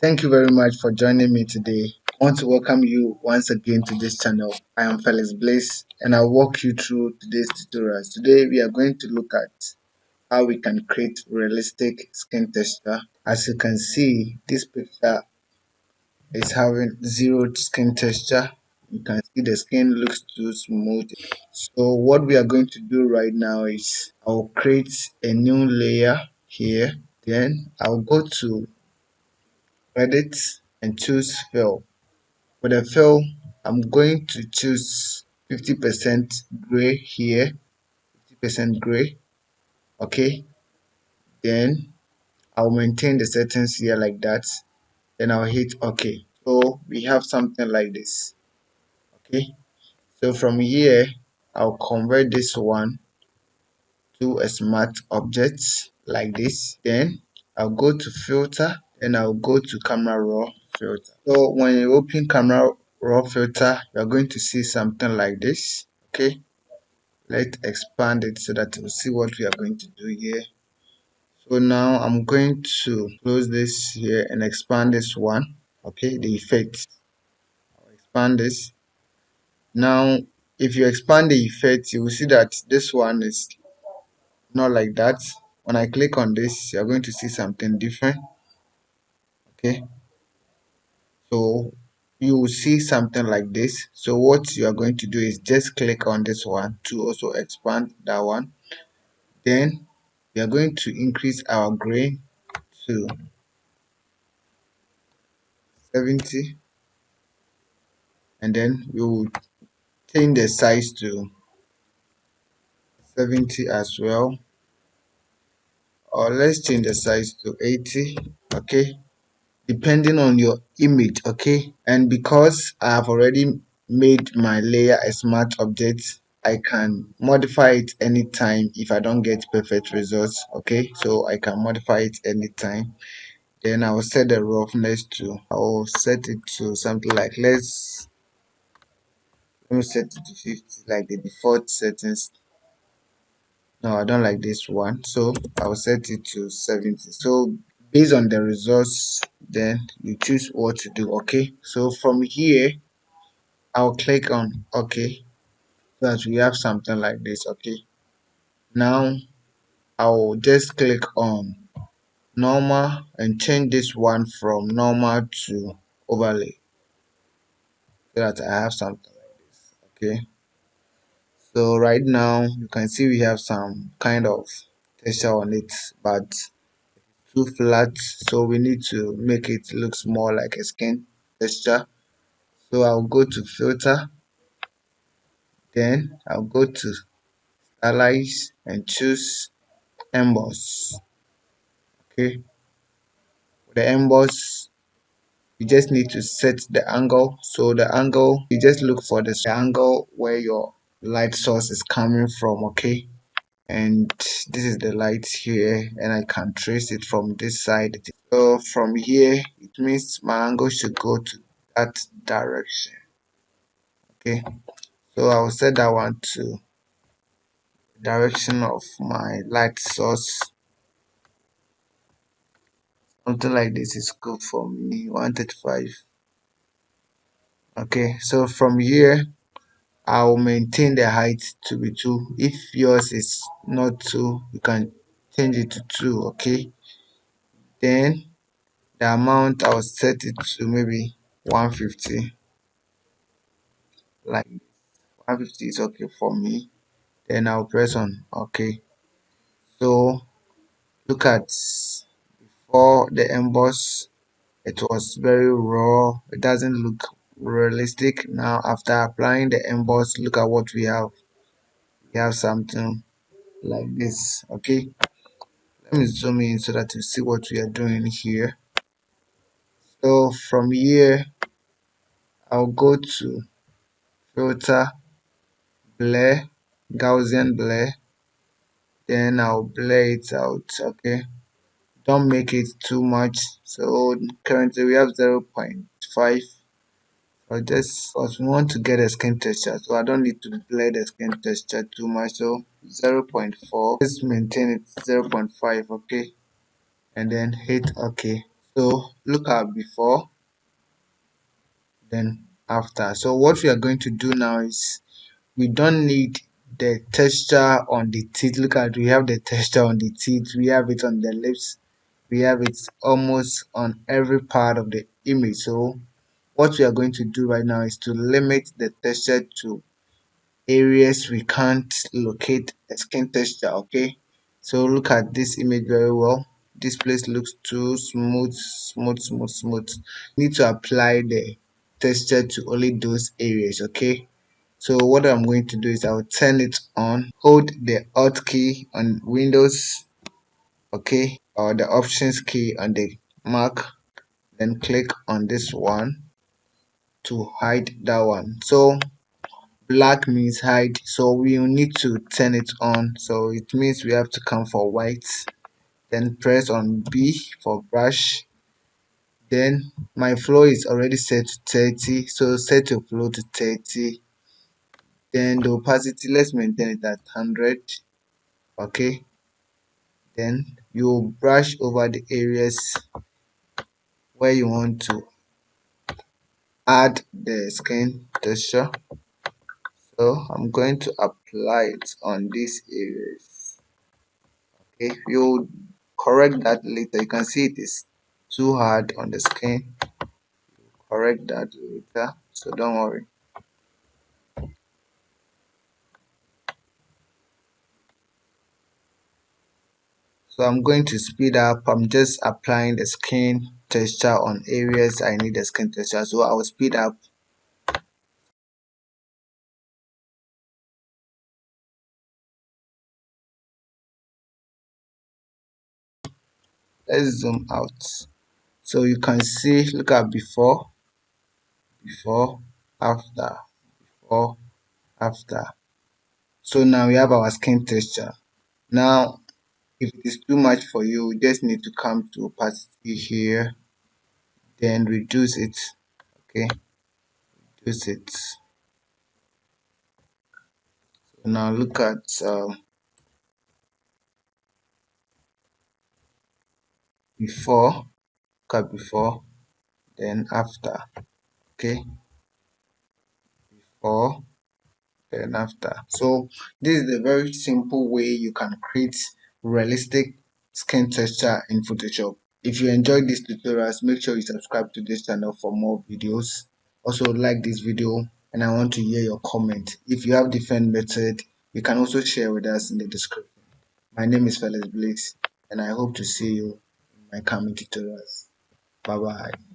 Thank you very much for joining me today. I want to welcome you once again to this channel. I am Felix Bliss and I'll walk you through today's tutorials. Today we are going to look at how we can create realistic skin texture. As you can see, this picture is having zero skin texture. You can see the skin looks too smooth. So what we are going to do right now is I'll create a new layer here. Then I'll go to edit and choose fill. For the fill, I'm going to choose 50% gray here, 50% gray. Okay, then I'll maintain the settings here like that. Then I'll hit OK. So we have something like this. Okay, so from here, I'll convert this one to a smart object like this. Then I'll go to filter and I'll go to camera raw filter. So when you open camera raw filter, you're going to see something like this. Okay, let's expand it so that we'll see what we are going to do here. So now I'm going to close this here and expand this one. Okay, the effect. I'll expand this. Now if you expand the effect, you will see that this one is not like that. When I click on this, you're going to see something different. Okay, so you will see something like this. So what you are going to do is just click on this one to also expand that one. Then we are going to increase our grain to 70, and then we will change the size to 70 as well, or let's change the size to 80. Okay, depending on your image. Okay, and because I have already made my layer a smart object, I can modify it anytime if I don't get perfect results. Okay, so I can modify it anytime. Then I will set the roughness to, I will set it to something like, let me set it to 50 like the default settings. No, I don't like this one, so I'll set it to 70. So based on the results, then you choose what to do. Okay, so from here I'll click on OK so that we have something like this. Okay, now I'll just click on normal and change this one from normal to overlay so that I have something like this. Okay, so right now you can see we have some kind of texture on it, but too flat, so we need to make it looks more like a skin texture. So I'll go to filter, then I'll go to stylize and choose emboss. Okay, for the emboss you just need to set the angle. So the angle, you just look for the angle where your light source is coming from. Okay, and this is the light here, and I can trace it from this side. So from here it means my angle should go to that direction. Okay, so I will set that one to direction of my light source. Something like this is good for me, 135. Okay, so from here I'll maintain the height to be 2. If yours is not 2, you can change it to 2. Okay, then the amount I'll set it to maybe 150. Like 150 is okay for me. Then I'll press on OK. So look at, before the emboss it was very raw, it doesn't look realistic. Now after applying the emboss, look at what we have. We have something like this. Okay, let me zoom in so that you see what we are doing here. So from here I'll go to filter, blur, Gaussian blur, then I'll blur it out. Okay, don't make it too much. So currently we have 0.5. I just also want to get a skin texture, so I don't need to blur the skin texture too much. So 0.4, just maintain it 0.5. Okay, and then hit OK. So look at before, then after. So what we are going to do now is we don't need the texture on the teeth. Look at, we have the texture on the teeth, we have it on the lips, we have it almost on every part of the image. So what we are going to do right now is to limit the texture to areas we can't locate a skin texture. Okay, so look at this image very well. This place looks too smooth. Need to apply the texture to only those areas. Okay, so what I'm going to do is I'll turn it on, hold the alt key on Windows, okay, or the options key on the Mac, then click on this one to hide that one. So black means hide, so we will need to turn it on. So it means we have to come for white, then press on B for brush. Then my flow is already set to 30, so set your flow to 30. Then the opacity, let's maintain it at 100. Okay, then you brush over the areas where you want to add the skin texture. So I'm going to apply it on these areas. Okay, you correct that later. You can see it is too hard on the skin. Correct that later, so don't worry. So I'm going to speed up. I'm just applying the skin texture on areas I need the skin texture, so I will speed up. Let's zoom out so you can see. Look at before, after, before, after. So now we have our skin texture. Now if it is too much for you, you just need to come to opacity here, then reduce it. Okay, reduce it. So now look at before, look at before, then after. Okay, before, then after. So this is a very simple way you can create realistic skin texture in Photoshop. If you enjoyed these tutorials, make sure you subscribe to this channel for more videos. Also like this video, and I want to hear your comment. If you have different method, you can also share with us in the description. My name is Felix Bliss, and I hope to see you in my coming tutorials. Bye bye.